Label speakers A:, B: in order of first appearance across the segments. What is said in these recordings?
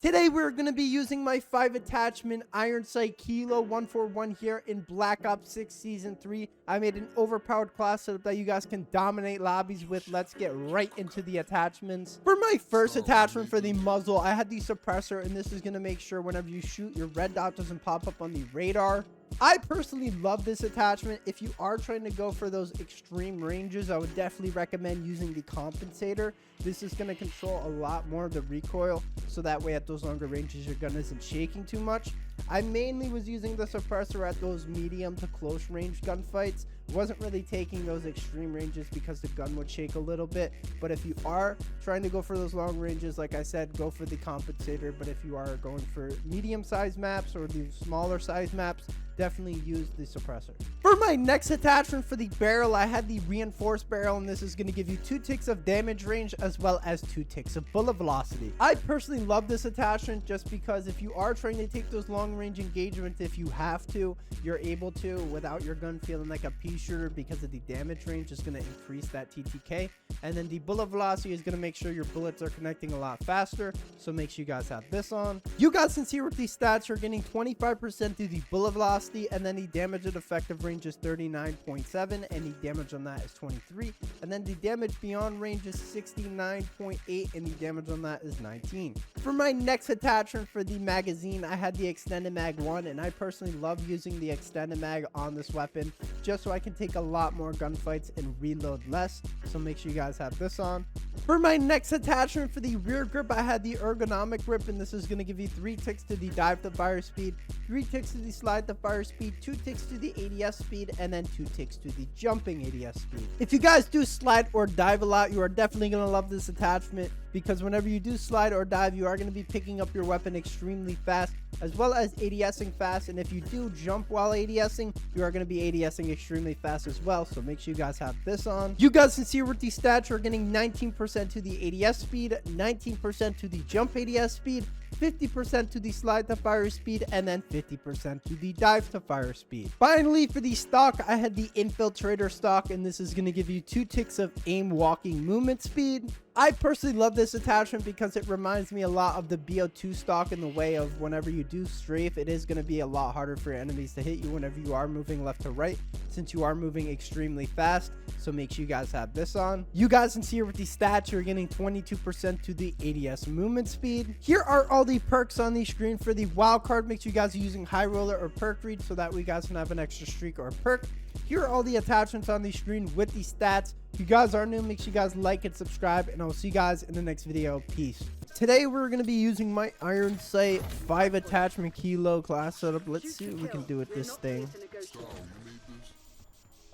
A: Today we're going to be using my 5 attachment iron sight Kilo 141 here in Black Ops 6 Season 3. I made an overpowered class setup that you guys can dominate lobbies with. Let's get right into the attachments. For my first attachment for the muzzle, I had the suppressor, and this is going to make sure whenever you shoot, your red dot doesn't pop up on the radar. I personally love this attachment. If you are trying to go for those extreme ranges, I would definitely recommend using the compensator. This is going to control a lot more of the recoil, so that way at those longer ranges your gun isn't shaking too much. I mainly was using the suppressor at those medium to close range gunfights. Wasn't really taking those extreme ranges because the gun would shake a little bit. But if you are trying to go for those long ranges, like I said, go for the compensator. But if you are going for medium size maps or the smaller size maps, definitely use the suppressor. For my next attachment for the barrel, I had the reinforced barrel, and this is going to give you 2 ticks of damage range as well as 2 ticks of bullet velocity. I personally love this attachment just because if you are trying to take those long range engagements, if you have to, you're able to without your gun feeling like a pea shooter, because of the damage range is going to increase that TTK. And then the bullet velocity is going to make sure your bullets are connecting a lot faster, so make sure you guys have this on. You guys can see with these stats, you're getting 25% through the bullet velocity, and then the damage at effective range is 39.7, and the damage on that is 23, and then the damage beyond range is 69.8, and the damage on that is 19. For my next attachment for the magazine, I had the extended mag 1, and I personally love using the extended mag on this weapon just so I can take a lot more gunfights and reload less, so make sure you guys have this on. For my next attachment for the rear grip, I had the ergonomic grip, and this is going to give you 3 ticks to the dive to fire speed, 3 ticks to the slide to fire speed, 2 ticks to the ADS speed, and then 2 ticks to the jumping ADS speed. If you guys do slide or dive a lot, you are definitely going to love this attachment, because whenever you do slide or dive, you are going to be picking up your weapon extremely fast, as well as ADSing fast. And if you do jump while ADSing, you are going to be ADSing extremely fast as well, so make sure you guys have this on. You guys can see with these stats, you're getting 19% to the ADS speed, 19% to the jump ADS speed, 50% to the slide to fire speed, and then 50% to the dive to fire speed. Finally, for the stock, I had the infiltrator stock, and this is going to give you 2 ticks of aim walking movement speed. I personally love this attachment because it reminds me a lot of the BO2 stock in the way of whenever you do strafe, it is going to be a lot harder for your enemies to hit you whenever you are moving left to right, since you are moving extremely fast, so make sure you guys have this on. You guys can see here with the stats, you're getting 22% to the ADS movement speed. Here are all the perks on the screen. For the wild card, make sure you guys are using high roller or perk read, so that way you guys can have an extra streak or perk. Here are all the attachments on the screen with the stats. If you guys are new, make sure you guys like and subscribe, and I will see you guys in the next video. Peace. Today we're going to be using my iron sight 5 attachment Kilo class setup. Let's see what we can do with this thing.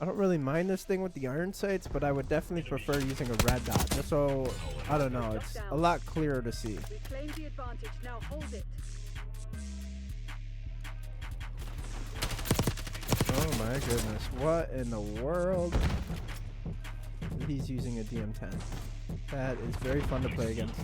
A: I don't really mind this thing with the iron sights, but I would definitely prefer using a red dot, just so, I don't know, it's a lot clearer to see. Oh my goodness, what in the world? He's using a DM10. That is very fun to play against.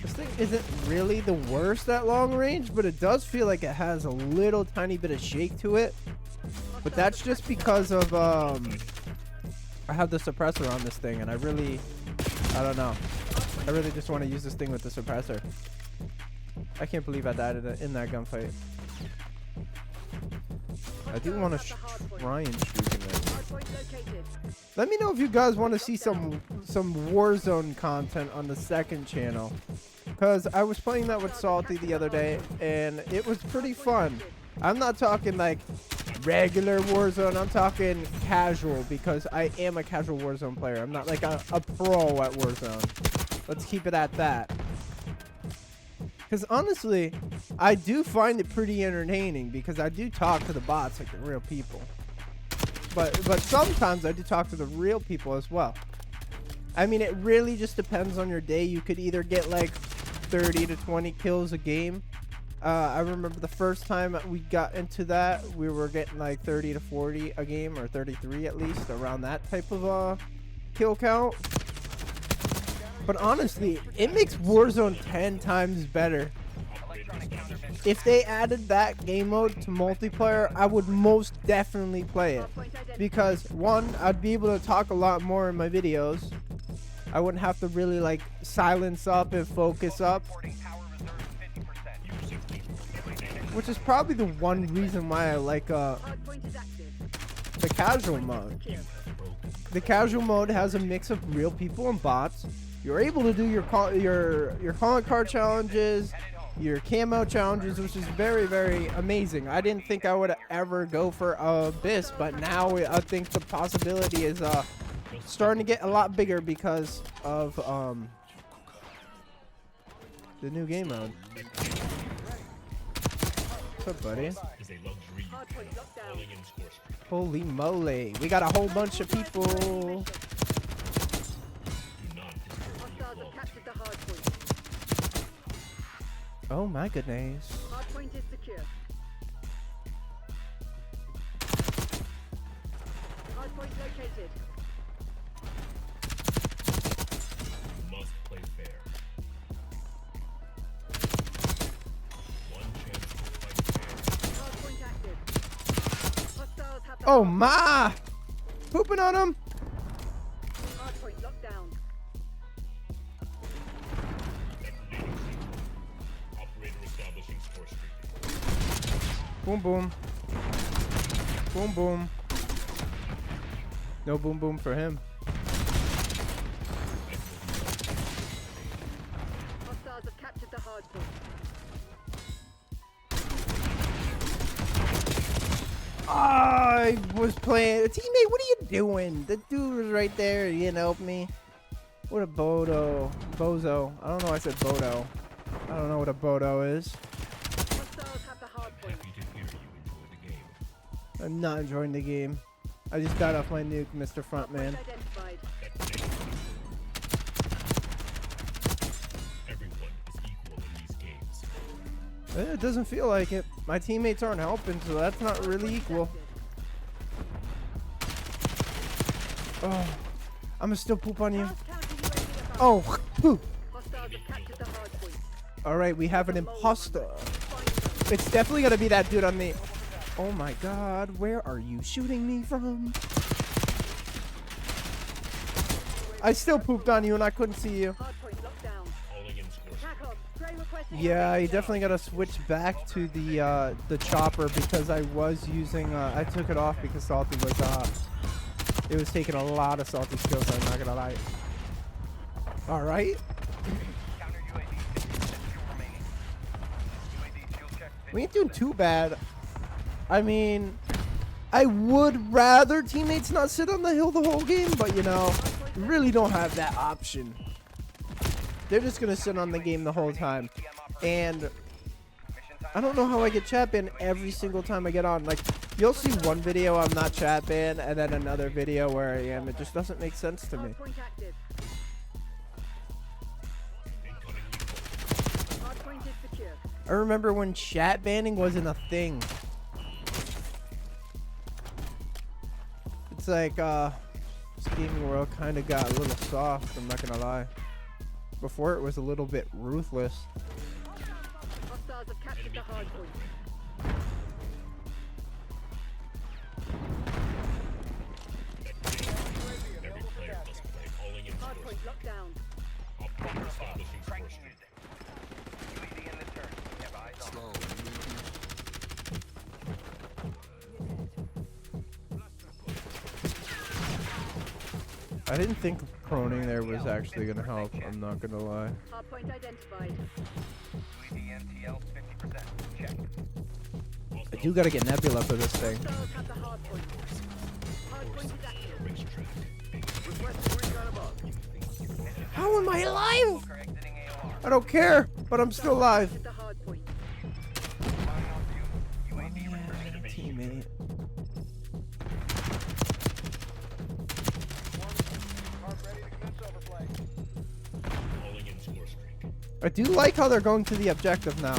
A: This thing isn't really the worst at long range, but it does feel like it has a little tiny bit of shake to it. But that's just because of I have the suppressor on this thing, and I don't know. I really just want to use this thing with the suppressor. I can't believe I died in that gunfight. I do want to try and streak in this. Let me know if you guys want to see some Warzone content on the second channel, because I was playing that with Salty the other day, and it was pretty fun. I'm not talking like regular Warzone, I'm talking casual, because I am a casual Warzone player. I'm not like a pro at Warzone. Let's keep it at that. Because honestly, I do find it pretty entertaining, because I do talk to the bots like the real people. But sometimes I do talk to the real people as well. I mean, it really just depends on your day. You could either get like 30 to 20 kills a game. I remember the first time we got into that, we were getting like 30 to 40 a game, or 33 at least, around that type of kill count. But honestly, it makes Warzone 10 times better. If they added that game mode to multiplayer, I would most definitely play it. Because one, I'd be able to talk a lot more in my videos. I wouldn't have to really like silence up and focus up. Which is probably the one reason why I like the casual mode. The casual mode has a mix of real people and bots. You're able to do your calling card challenges, your camo challenges, which is very, very amazing. I didn't think I would ever go for Abyss, but now I think the possibility is starting to get a lot bigger because of the new game mode. What's up, buddy? Holy moly, we got a whole bunch of people. Oh my goodness.
B: Hardpoint is secure. Hardpoint located.
C: You must play fair. One chance to fight fair.
B: Hardpoint active. Hostiles have the
A: Oh my! Pooping on him.
B: hardpoint locked down.
C: Operator establishing score streak.
A: Boom boom. Boom boom. No boom boom for him.
B: Hostiles have captured the hardpoint.
A: I was playing. Teammate, what are you doing? The dude was right there. You didn't help me. What a bozo. I don't know why I said bodo. I don't know what a bodo is.
B: Hostiles have the hardpoint.
C: Happy to hear you enjoy the game.
A: I'm not enjoying the game. I just got off my nuke, Mr.
B: Hardpoint
A: Frontman.
B: identified.
C: Everyone is equal in these games.
A: It doesn't feel like it. My teammates aren't helping, so that's not really equal. Oh, I'm gonna still poop on you.
B: House counter UAV above.
A: Oh, poop.
B: Hostiles have captured the hardpoint.
A: All right, we have an imposter.
B: Find them.
A: It's definitely gonna be that dude on me. Oh my God, where are you shooting me from? I still pooped on you and I couldn't see you.
B: Hardpoint locked down.
C: Calling in score streak.
B: Attack off. Stray request.
A: Yeah, you definitely gotta switch back to the chopper because I was using I took it off because Salty was it was taking a lot of Salty skills, I'm not gonna lie. Alright. We ain't doing too bad. I mean, I would rather teammates not sit on the hill the whole game, but you know, we really don't have that option. They're just gonna sit on the game the whole time. And I don't know how I get chat banned every single time I get on. Like, you'll see one video I'm not chat banned, and then another video where I am. It just doesn't make sense to me.
B: Hardpoint active.
C: Incoming
B: Hardpoint is secure.
A: I remember when chat banning wasn't a thing. It's like, this gaming world kind of got a little soft, I'm not gonna lie. Before it was a little bit ruthless.
B: Hostiles have captured the hardpoint.
C: Every player must play. Calling in score
B: Hardpoint
C: streak.
B: locked down.
C: Operator establishing score streak.
A: I didn't think proning there was actually gonna help, I'm not gonna lie.
B: Hardpoint identified.
A: I do gotta get Nebula for this thing.
B: Hostiles have the hardpoint. Hardpoint is active.
C: Racetrack.
A: How am I alive? I don't care, but I'm still alive.
B: The hardpoint.
A: Teammate.
C: Calling in score streak.
A: I do like how they're going to the objective now.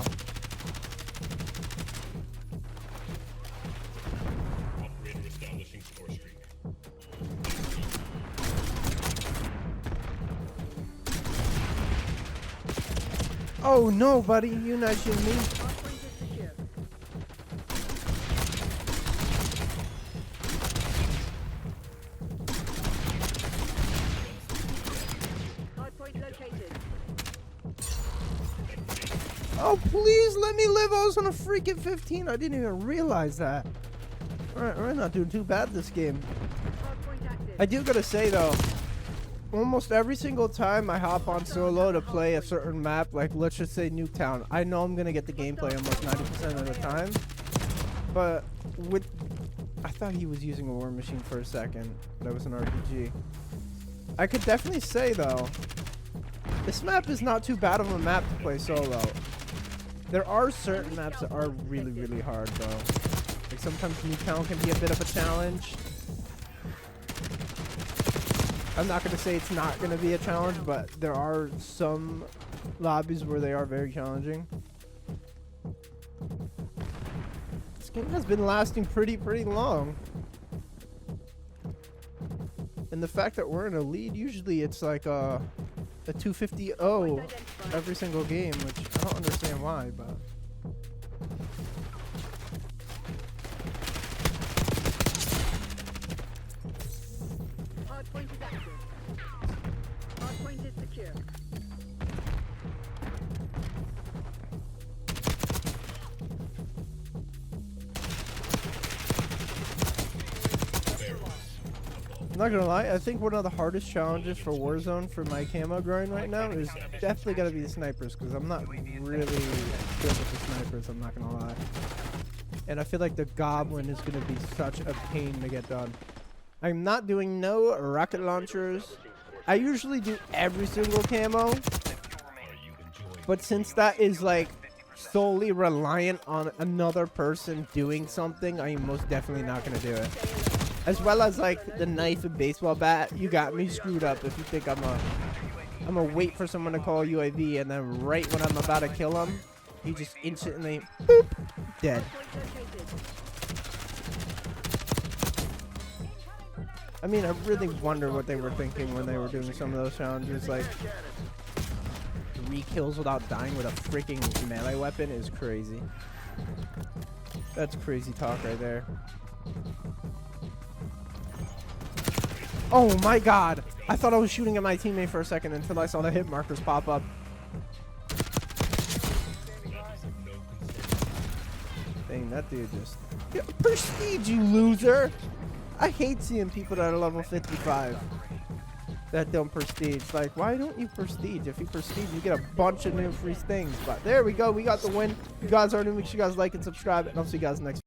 C: Operator establishing score streak.
A: Oh no, buddy, you're not shooting me.
B: Hardpoint is secure. Hardpoint located.
A: Oh, please let me live. I was on a freaking 15. I didn't even realize that. Alright, we're not doing too bad this game.
B: Hardpoint active.
A: I do gotta say though, almost every single time I hop on solo to play a certain map, like let's just say Nuketown, I know I'm gonna get the gameplay almost 90% of the time. But with, I thought he was using a war machine for a second. That was an RPG. I could definitely say though, this map is not too bad of a map to play solo. There are certain maps that are really, really hard though. Like sometimes Nuketown can be a bit of a challenge. I'm not going to say it's not going to be a challenge, but there are some lobbies where they are very challenging. This game has been lasting pretty long. And the fact that we're in a lead, usually it's like a 250-0 every single game, which I don't understand why, but...
B: Hardpoint is active. Hardpoint is secure.
A: I'm not gonna lie, I think one of the hardest challenges for Warzone for my camo grind right now is definitely gotta be the snipers, because I'm not really good with the snipers, I'm not gonna lie. And I feel like the goblin is gonna be such a pain to get done. I'm not doing no rocket launchers. I usually do every single camo, but since that is like solely reliant on another person doing something, I am most definitely not gonna do it. As well as like the knife and baseball bat, you got me screwed up if you think I'm gonna wait for someone to call UAV and then right when I'm about to kill him, he just instantly boop, dead. I mean, I really wonder what they were thinking when they were doing some of those challenges. Like 3 kills without dying with a freaking melee weapon is crazy. That's crazy talk right there. Oh my god! I thought I was shooting at my teammate for a second until I saw the hit markers pop up. Dang, that dude just... Yeah, prestige, you loser! I hate seeing people that are level 55 that don't prestige. Like, why don't you prestige? If you prestige, you get a bunch of new free things. But there we go. We got the win. You guys are new. Make sure you guys like and subscribe. And I'll see you guys next